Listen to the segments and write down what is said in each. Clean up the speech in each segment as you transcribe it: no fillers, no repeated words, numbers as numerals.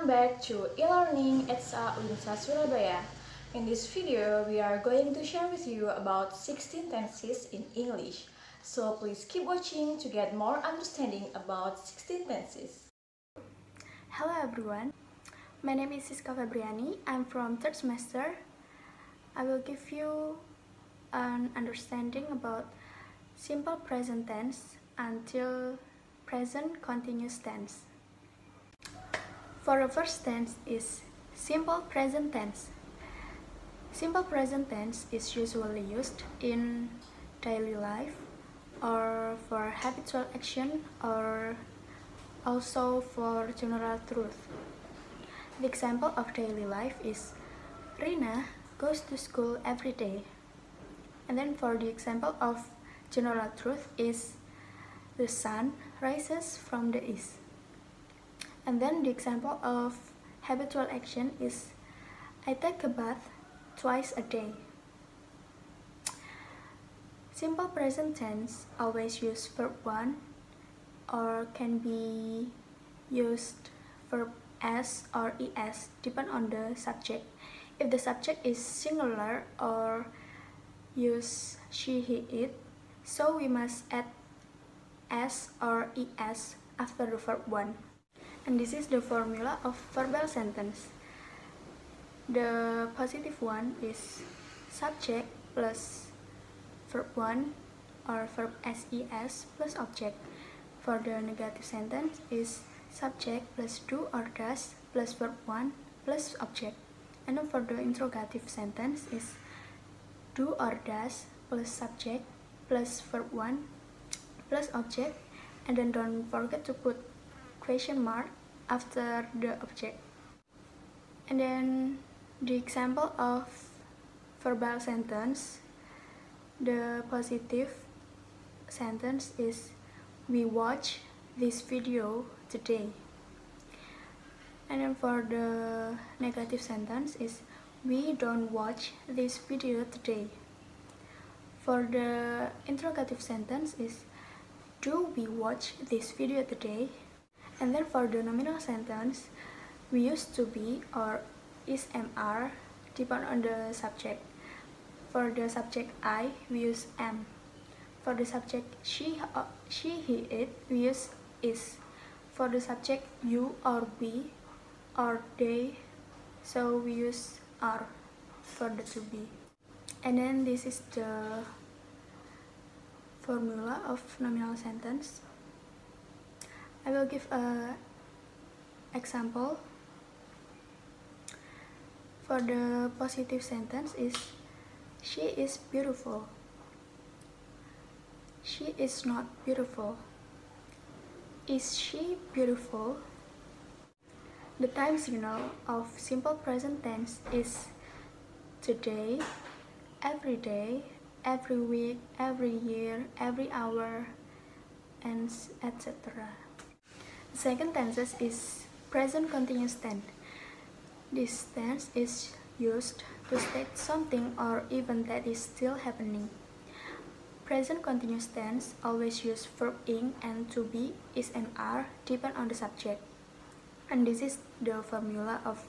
Welcome back to e-learning ETSA Unsa Surabaya. In this video, we are going to share with you about 16 tenses in English. So please keep watching to get more understanding about 16 tenses. Hello everyone, my name is Siska Febriani. I'm from 3rd semester. I will give you an understanding about simple present tense until present continuous tense. For the first tense is simple present tense. Simple present tense is usually used in daily life or for habitual action or also for general truth. The example of daily life is Rina goes to school every day. And then for the example of general truth is the sun rises from the east. And then the example of habitual action is I take a bath twice a day. Simple present tense always use verb 1 or can be used verb s or es depend on the subject. If the subject is singular or use she, he, it, so we must add s or es after the verb 1. And this is the formula of verbal sentence. The positive one is subject plus verb 1 or verb ses plus object. For the negative sentence is subject plus do or does plus verb 1 plus object. And then for the interrogative sentence is do or does plus subject plus verb 1 plus object. And then don't forget to put question mark after the object. And then the example of verbal sentence, the positive sentence is we watch this video today. And then for the negative sentence is we don't watch this video today. For the interrogative sentence is do we watch this video today? And then for the nominal sentence, we use to be or is mr depend on the subject. For the subject I, we use am. For the subject she, he, it, we use is. For the subject you or we or they, so we use are for the to be. And then this is the formula of nominal sentence. I will give an example. For the positive sentence is she is beautiful. She is not beautiful. Is she beautiful? The time signal of simple present tense is today, every day, every week, every year, every hour, and etc. The second tense is present continuous tense. This tense is used to state something or event that is still happening. Present continuous tense always use verb ing and to be, is and are depend on the subject. And this is the formula of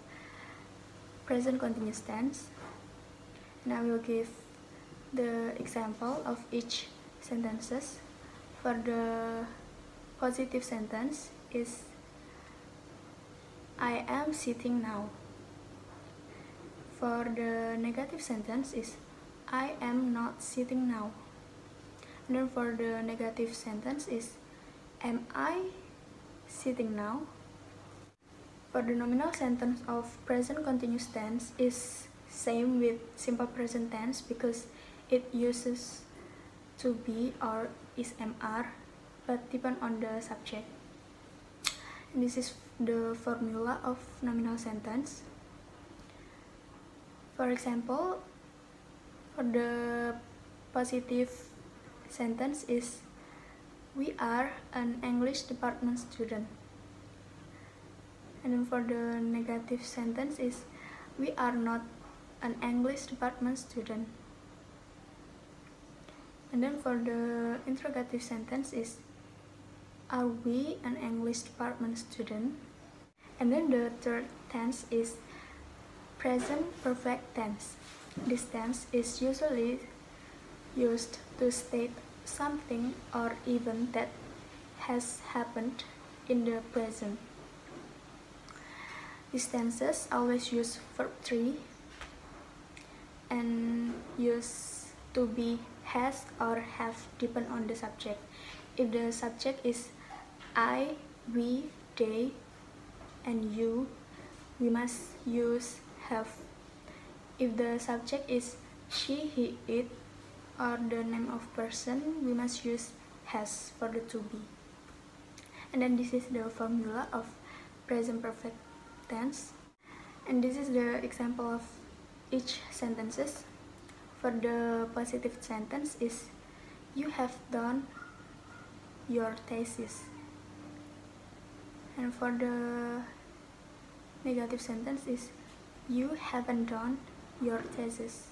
present continuous tense. And I will give the example of each sentences. For the positive sentence is I am sitting now. For the negative sentence is I am not sitting now. And then for the negative sentence is am I sitting now? For the nominal sentence of present continuous tense is same with simple present tense because it uses to be or is mr but depend on the subject. And this is the formula of nominal sentence. For example, for the positive sentence is we are an English department student. And then for the negative sentence is we are not an English department student. And then for the interrogative sentence is are we an English department student? And then the third tense is present perfect tense. This tense is usually used to state something or event that has happened in the present. These tenses always use verb 3 and use to be, has or have depend on the subject. If the subject is I, we, they, and you, we must use have. If the subject is she, he, it, or the name of person, we must use has for the to be. And then this is the formula of present perfect tense. And this is the example of each sentences. For the positive sentence is you have done your thesis. And for the negative sentence is you haven't done your thesis.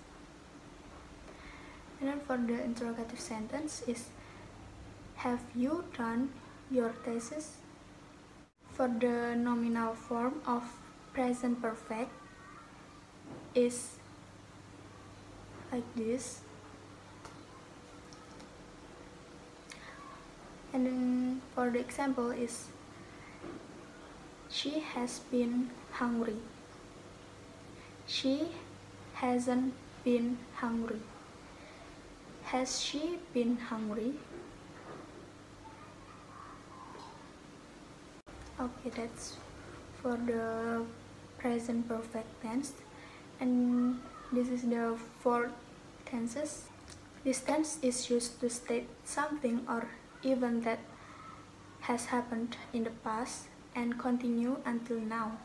And then for the interrogative sentence is have you done your thesis? For the nominal form of present perfect is like this. And then for the example is she has been hungry. She hasn't been hungry. Has she been hungry? Okay, that's for the present perfect tense. And this is the fourth tenses. This tense is used to state something or event that has happened in the past and continue until now.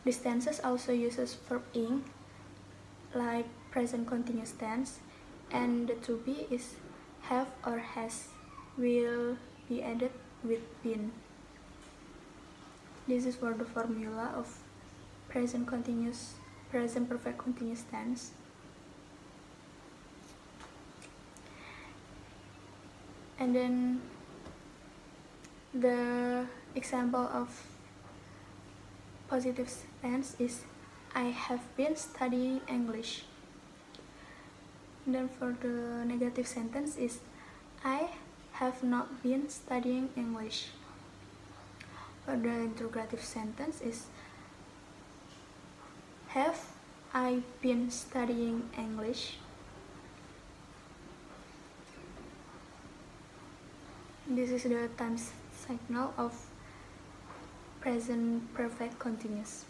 This tenses also uses verb ing like present continuous tense, and the to be is have or has, will be added with been. This is for the formula of present perfect continuous tense. And then the example of positive tense is I have been studying English. And then for the negative sentence is I have not been studying English. For the interrogative sentence is have I been studying English? This is the time signal of present perfect continuous.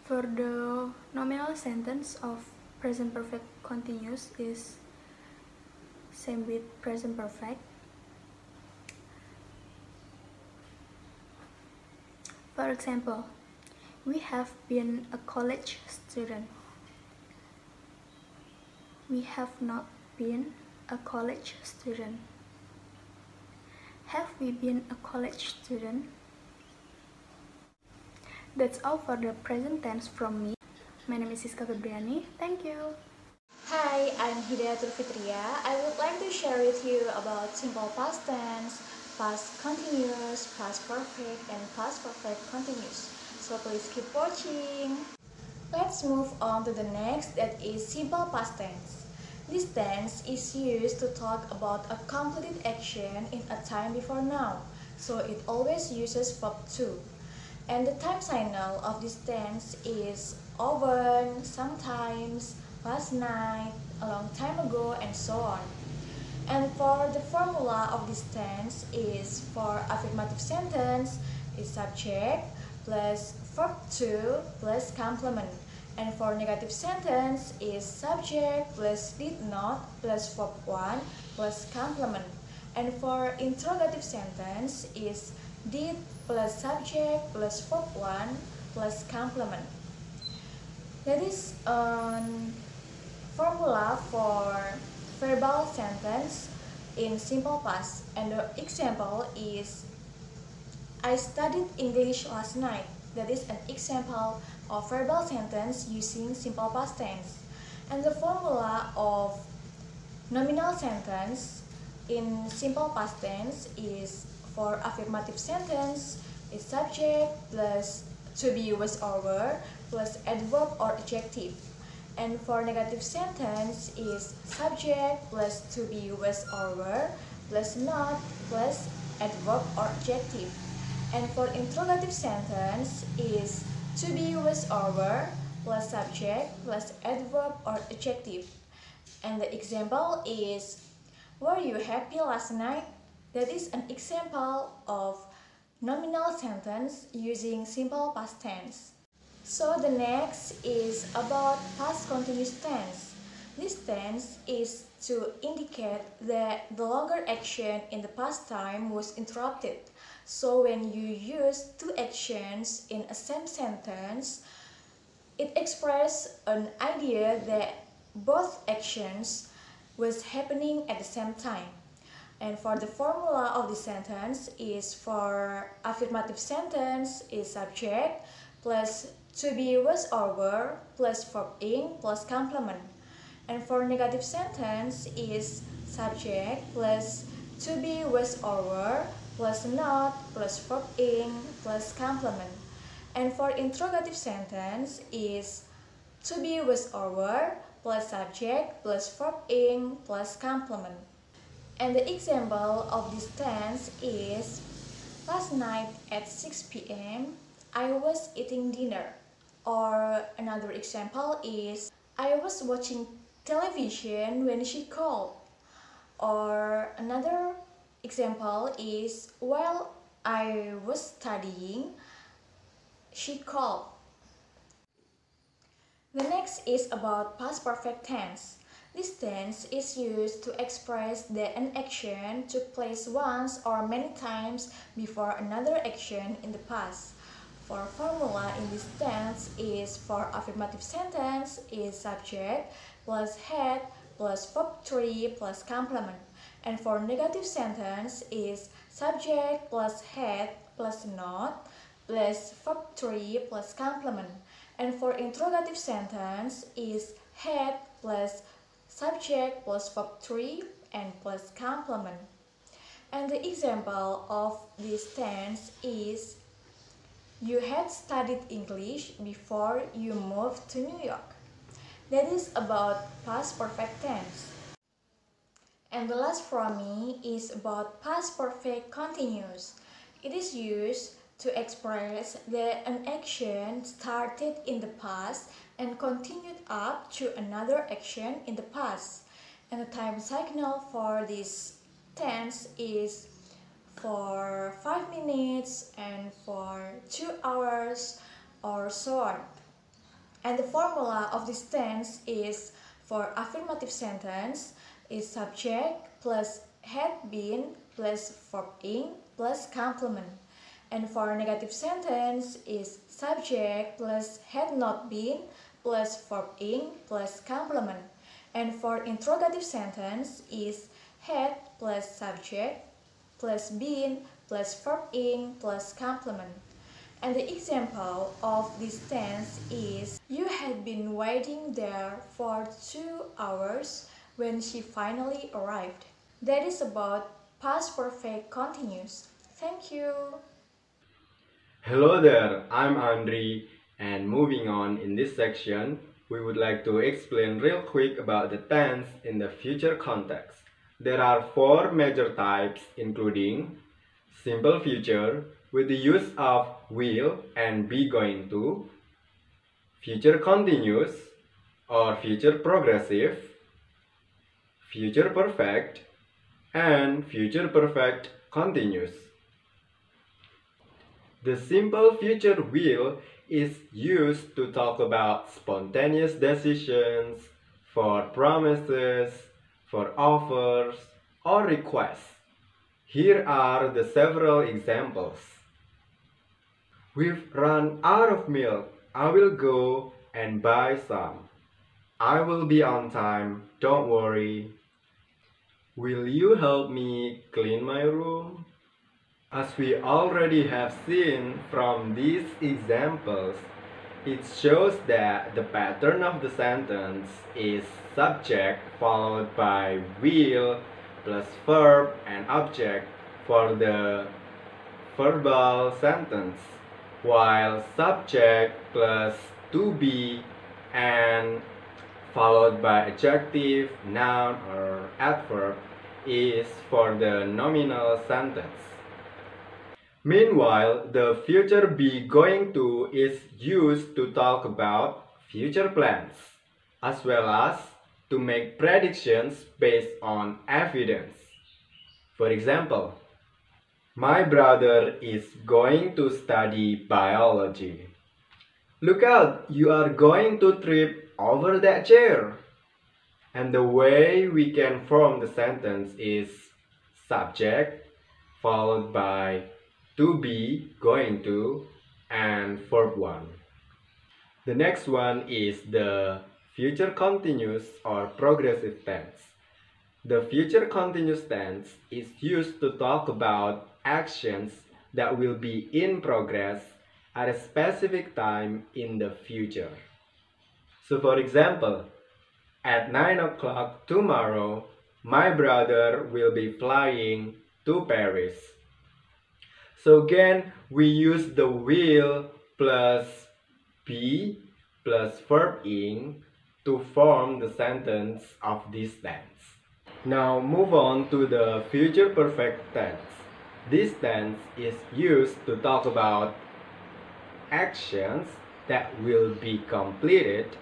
For the nominal sentence of present perfect continuous is same with present perfect. For example, we have been a college student. We have not been a college student. Have we been a college student? That's all for the present tense from me. My name is Siska Febriani. Thank you. Hi, I'm Hidayatul Fitria. I would like to share with you about simple past tense, past continuous, past perfect, and past perfect continuous. So please keep watching. Let's move on to the next, that is simple past tense. This tense is used to talk about a completed action in a time before now, so it always uses verb to. And the time signal of this tense is often, sometimes, last night, a long time ago, and so on. And for the formula of this tense is for affirmative sentence is subject plus verb to plus complement. And for negative sentence is subject plus did not plus verb 1 plus complement. And for interrogative sentence is did plus subject plus verb 1 plus complement. That is formula for verbal sentence in simple past. And the example is I studied English last night. That is an example of verbal sentence using simple past tense. And the formula of nominal sentence in simple past tense is for affirmative sentence is subject plus to be, was, or were plus adverb or adjective. And for negative sentence is subject plus to be, was, or were plus not plus adverb or adjective. And for interrogative sentence is to be, was, or were plus subject plus adverb or adjective. And the example is, were you happy last night? That is an example of nominal sentence using simple past tense. So the next is about past continuous tense. This tense is to indicate that the longer action in the past time was interrupted. So when you use two actions in a same sentence, it expresses an idea that both actions was happening at the same time. And for the formula of the sentence is, for affirmative sentence is subject plus to be, was, or were plus verb ing plus complement. And for negative sentence is subject plus to be, was, or were plus not plus verb ing plus complement. And for interrogative sentence is to be, was, or were plus subject plus verb ing plus complement. And the example of this tense is, last night at 6 p.m. I was eating dinner. Or another example is, I was watching television when she called. Or another example is, while I was studying, she called. The next is about past perfect tense. This tense is used to express that an action took place once or many times before another action in the past. For formula in this tense is, for affirmative sentence is subject plus had plus verb 3 plus complement. And for negative sentence is subject plus had plus not plus verb 3 plus complement. And for interrogative sentence is had plus subject plus verb 3 and plus complement. And the example of this tense is, you had studied English before you moved to New York. That is about past perfect tense. And the last from me is about past perfect continuous. It is used to express that an action started in the past and continued up to another action in the past. And the time cycle for this tense is for 5 minutes and for 2 hours or so on. And the formula of this tense is, for affirmative sentence is subject plus had been plus verb ing plus complement. And for negative sentence is subject plus had not been plus verb ing plus complement. And for interrogative sentence is had plus subject plus been plus verb ing plus complement. And the example of this tense is, you had been waiting there for 2 hours when she finally arrived. That is about past perfect continuous. Thank you. Hello there, I'm Andri, and moving on in this section, we would like to explain real quick about the tense in the future context. There are 4 major types, including simple future with the use of will and be going to, future continuous or future progressive, future perfect, and future perfect continuous. The simple future will is used to talk about spontaneous decisions, for promises, for offers, or requests. Here are the several examples. We've run out of milk. I will go and buy some. I will be on time, don't worry. Will you help me clean my room? As we already have seen from these examples, it shows that the pattern of the sentence is subject followed by will plus verb and object for the verbal sentence. while subject plus to be and followed by adjective, noun, or adverb is for the nominal sentence. Meanwhile, the future be going to is used to talk about future plans, as well as to make predictions based on evidence. For example, my brother is going to study biology. Look out, you are going to trip over that chair. And the way we can form the sentence is subject followed by to be, going to, and verb 1. The next one is the future continuous or progressive tense. The future continuous tense is used to talk about actions that will be in progress at a specific time in the future. So for example, at 9 o'clock tomorrow, my brother will be flying to Paris. So again, we use the will plus be plus verb ing to form the sentence of this tense. Now move on to the future perfect tense. This tense is used to talk about actions that will be completed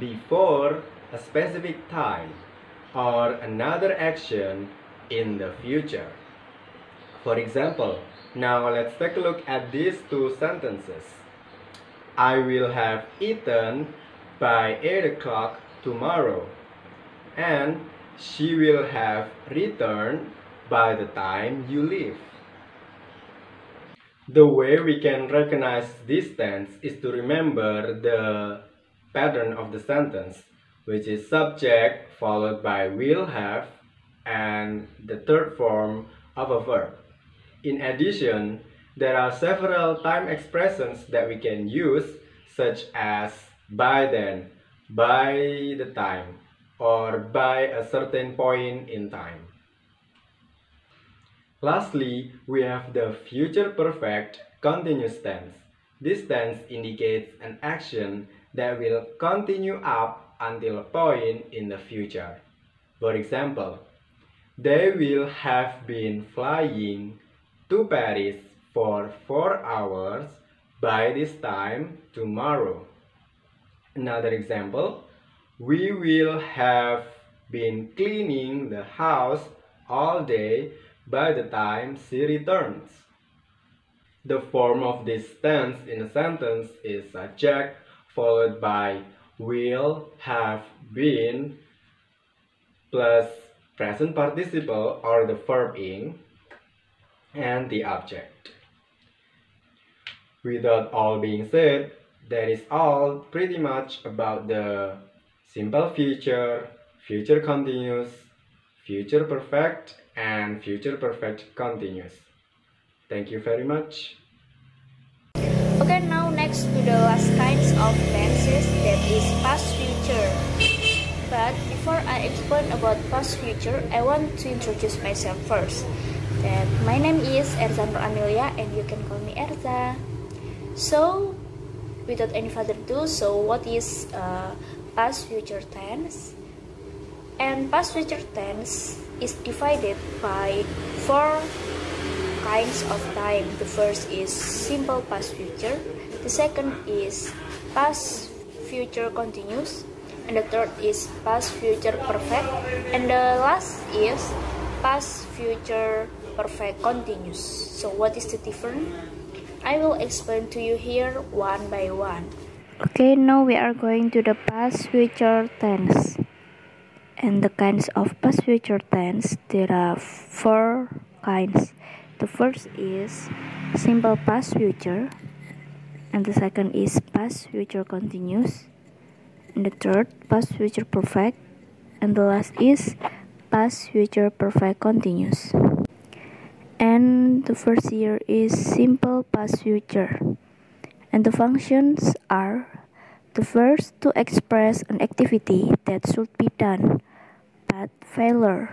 before a specific time or another action in the future. For example, now let's take a look at these two sentences. I will have eaten by 8 o'clock tomorrow, and she will have returned by the time you leave. The way we can recognize this tense is to remember the pattern of the sentence, which is subject followed by will have and the third form of a verb. In addition, there are several time expressions that we can use, such as by then, by the time, or by a certain point in time. Lastly, we have the future perfect continuous tense. This tense indicates an action that will continue up until a point in the future. For example, they will have been flying to Paris for 4 hours by this time tomorrow. Another example, we will have been cleaning the house all day by the time she returns. The form of this tense in a sentence is subject followed by will have been plus present participle or the verb ing and the object. Without all being said, that is all pretty much about the simple future, future continuous, future perfect, and future perfect continuous. Thank you very much. Okay, now next to the last kinds of tenses, that is past future. But before I explain about past future, I want to introduce myself first. That my name is Erza Nur Amelia and you can call me Erza. So, without any further ado, so what is past future tense? And past future tense is divided by 4 kinds of time. The first is simple past future, the second is past future continuous, and the third is past future perfect, and the last is past future perfect continuous. So what is the difference? I will explain to you here one by one. Okay, now we are going to the past future tense. And the kinds of past future tense, there are 4 kinds. The first is simple past future, and the second is past future continuous, and the third past future perfect, and the last is past future perfect continuous. And the first here is simple past future, and the functions are: the first, to express an activity that should be done but failure,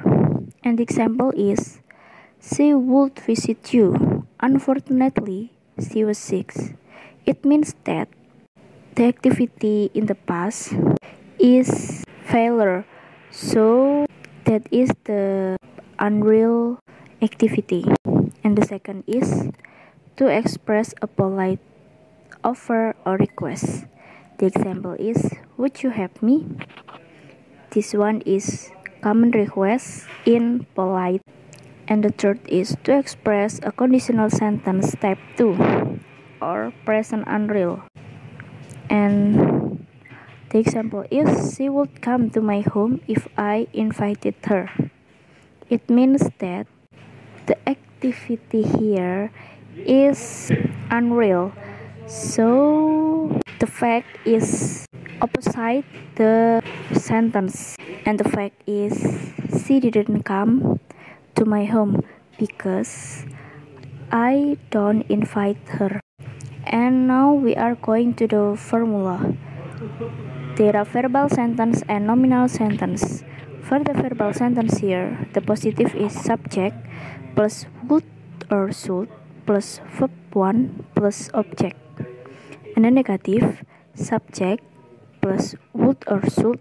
and the example is she would visit you. Unfortunately, she was sick. It means that the activity in the past is failure, so that is the unreal activity. And the second is to express a polite offer or request. The example is, would you help me? This one is common request in polite. And the third is to express a conditional sentence type 2 or present unreal. And the example is, she would come to my home if I invited her. It means that the activity here is unreal. So the fact is opposite the sentence. And the fact is she didn't come to my home because I don't invite her. And now we are going to the formula. There are verbal sentence and nominal sentence. For the verbal sentence here, the positive is subject plus would or should plus verb 1 plus object. And the negative, subject plus would or should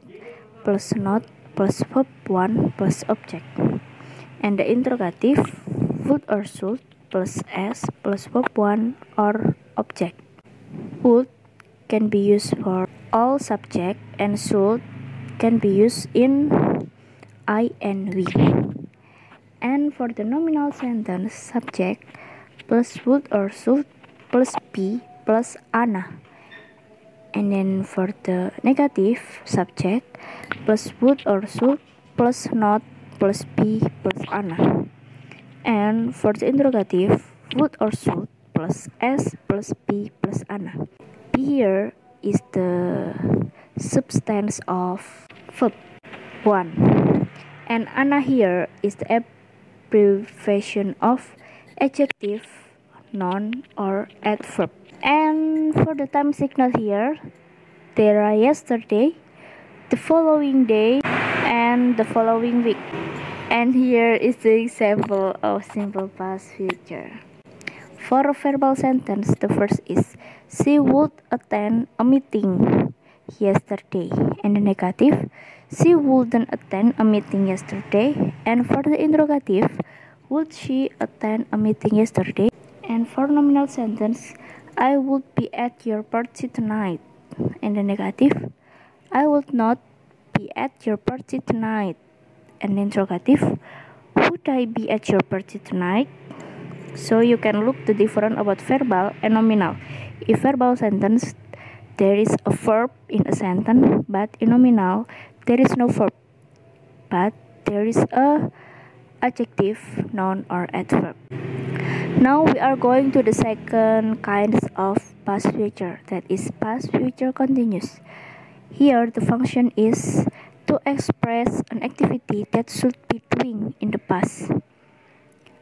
plus not plus verb 1 plus object. And the interrogative, would or should plus s plus verb 1 or object. Would can be used for all subject and should can be used in I and we. And for the nominal sentence, subject plus would or should plus be plus Anna. And then for the negative, subject plus would or should plus not plus be plus Anna. And for the interrogative, would or should plus s plus be plus Anna. Be here is the substance of verb 1. And Anna here is the abbreviation of adjective, noun, or adverb. And for the time signal here, there are yesterday, the following day, and the following week. And here is the example of simple past future. For a verbal sentence, the first is, she would attend a meeting yesterday. And the negative, she wouldn't attend a meeting yesterday. And for the interrogative, would she attend a meeting yesterday? And for nominal sentence, I would be at your party tonight. And the negative, I would not be at your party tonight. And the interrogative, would I be at your party tonight? So you can look the difference about verbal and nominal. In verbal sentence, there is a verb in a sentence, but in nominal, there is no verb, but there is a adjective, noun, or adverb. Now we are going to the second kind of past future, that is past future continuous. Here the function is to express an activity that should be doing in the past.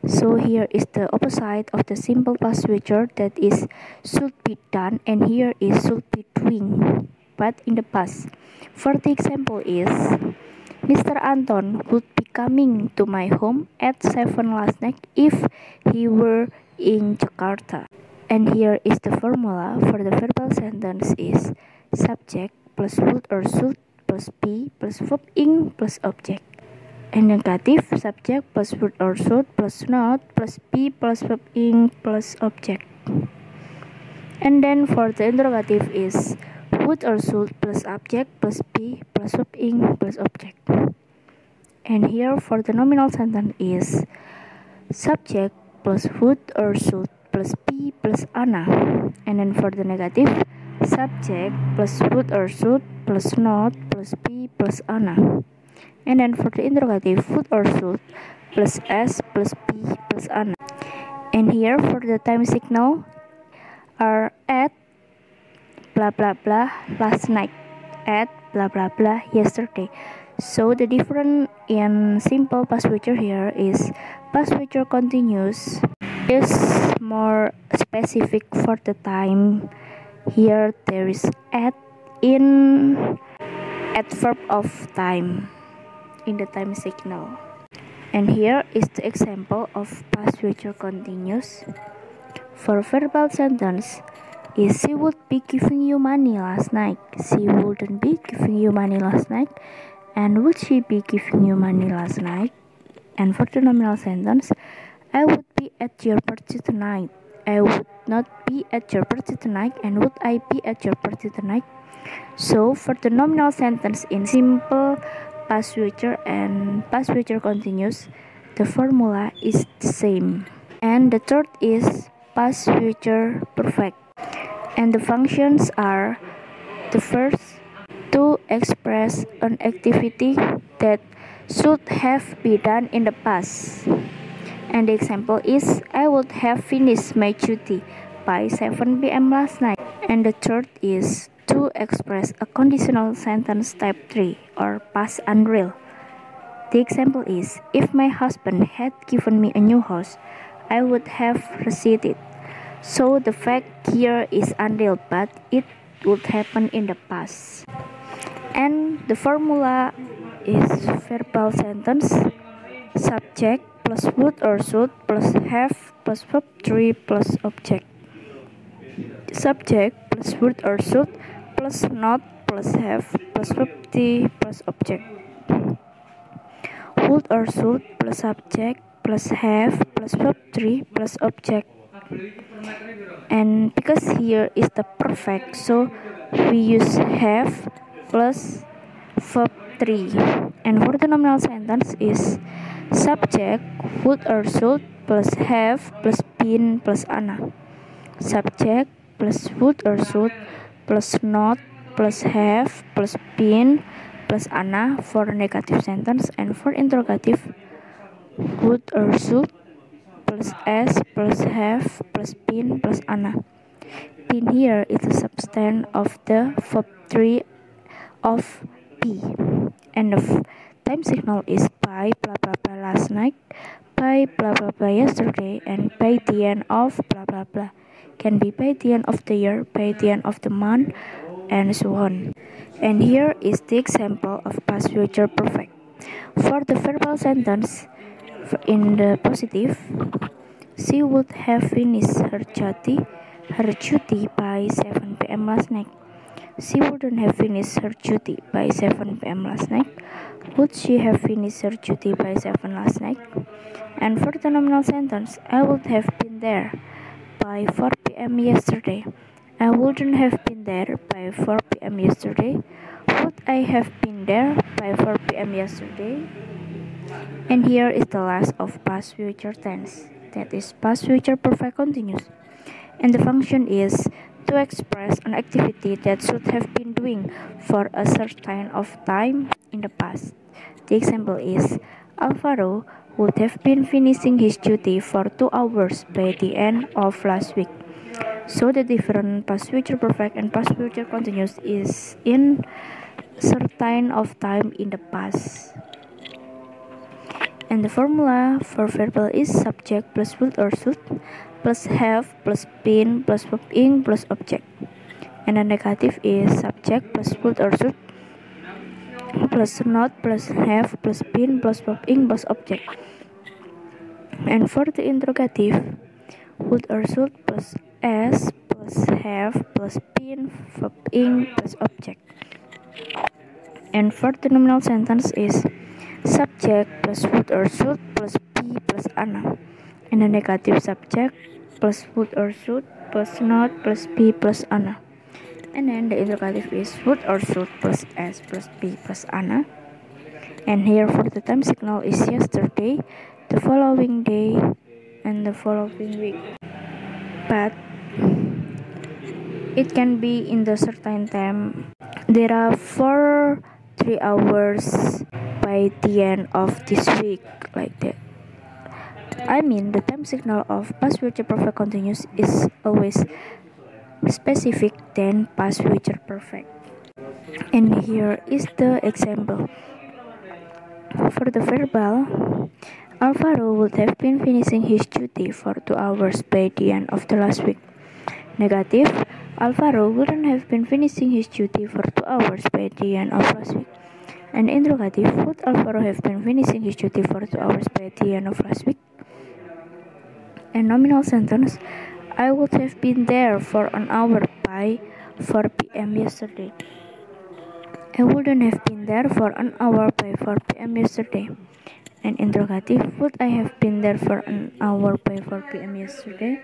So here is the opposite of the simple past future, that is should be done, and here is should be doing, but in the past. For the example is, Mr. Anton would be coming to my home at 7 last night if he were in Jakarta. And here is the formula for the verbal sentence is subject plus would or should plus be plus verb ing plus object. And negative, subject plus would or should plus not plus be plus verb ing plus object. And then for the interrogative is would or should plus object plus be plus verb ing plus object. And here for the nominal sentence is subject plus would or should plus be plus Anna. And then for the negative, subject plus would or should plus not plus be plus Anna. And then for the interrogative, would or should plus s plus be plus Anna. And here for the time signal are at blah blah blah last night, at blah blah blah yesterday. So the difference in simple past future here is past future continuous is more specific for the time. Here there is at in adverb of time in the time signal. And here is the example of past future continuous. For verbal sentence, is she would be giving you money last night. She wouldn't be giving you money last night. And would she be giving you money last night? And for the nominal sentence, I would be at your party tonight. I would not be at your party tonight. And would I be at your party tonight? So for the nominal sentence in simple past future and past future continuous, the formula is the same. And the third is past future perfect. And the functions are the first, to express an activity that should have been done in the past. And the example is, I would have finished my duty by 7 p.m. last night. And the third is to express a conditional sentence type 3 or past unreal. The example is, if my husband had given me a new house, I would have received it. So the fact here is unreal, but it would happen in the past. And the formula is verbal sentence, subject plus would or should plus have plus verb 3 plus object. Subject plus would or should plus not plus have plus verb 3 plus object. Would or should plus subject plus have plus verb 3 plus object. And because here is the perfect, so we use have plus verb 3. And for the nominal sentence is subject would or should plus have plus been plus Anna. Subject plus would or should plus not plus have plus been plus Anna for negative sentence. And for interrogative, would or should plus s plus have plus been plus Anna. Been here is the substance of the verb 3 of be. And the time signal is by blah blah blah last night, by blah blah blah yesterday, and by the end of blah blah blah. Can be by the end of the year, by the end of the month, and so on. And here is the example of past future perfect. For the verbal sentence in the positive, she would have finished her duty by 7 p.m. last night. She wouldn't have finished her duty by 7 p.m. last night. Would she have finished her duty by 7 last night? And for the nominal sentence, I would have been there by 4 p.m. yesterday. I wouldn't have been there by 4 p.m. yesterday. Would I have been there by 4 p.m. yesterday? And here is the last of past future tense, that is past future perfect continuous. And the function is to express an activity that should have been doing for a certain of time in the past. The example is, Alvaro would have been finishing his duty for 2 hours by the end of last week. So the different past future perfect and past future continuous is in certain of time in the past. And the formula for verbal is subject plus would or should plus have plus been plus verb ing plus object. And the negative is subject plus would or should plus not plus have plus been plus verb ing plus object. And for the interrogative, would or should plus s plus have plus been verb ing plus object. And for the nominal sentence is subject plus would or should plus be plus Anna. And the negative subject plus would or should plus not plus be plus Anna. And then the interrogative is would or should plus s plus be plus Anna. And here for the time signal is yesterday, the following day, and the following week. But it can be in the certain time. There are 3 hours by the end of this week, like that. I mean, the time signal of past future perfect continuous is always specific than past future perfect. And here is the example. For the verbal, Alvaro would have been finishing his duty for 2 hours by the end of the last week. Negative, Alvaro wouldn't have been finishing his duty for 2 hours by the end of last week. And interrogative, would Alvaro have been finishing his duty for 2 hours by the end of last week? And nominal sentence, I would have been there for an hour by 4 p.m. yesterday. I wouldn't have been there for an hour by 4 p.m. yesterday. An interrogative, would I have been there for an hour by 4 p.m. yesterday?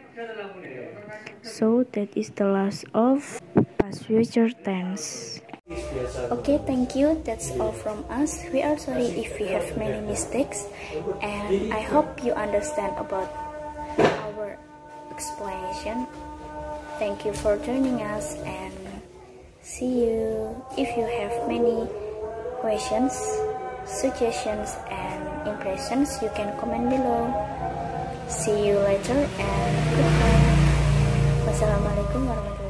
So that is the last of past future tense. Okay, thank you. That's all from us. We are sorry if we have many mistakes, and I hope you understand about our explanation. Thank you for joining us, and see you. If you have many questions, suggestions, and impressions, you can comment below. See you later, and goodbye. Wassalamualaikum warahmatullahi wabarakatuh.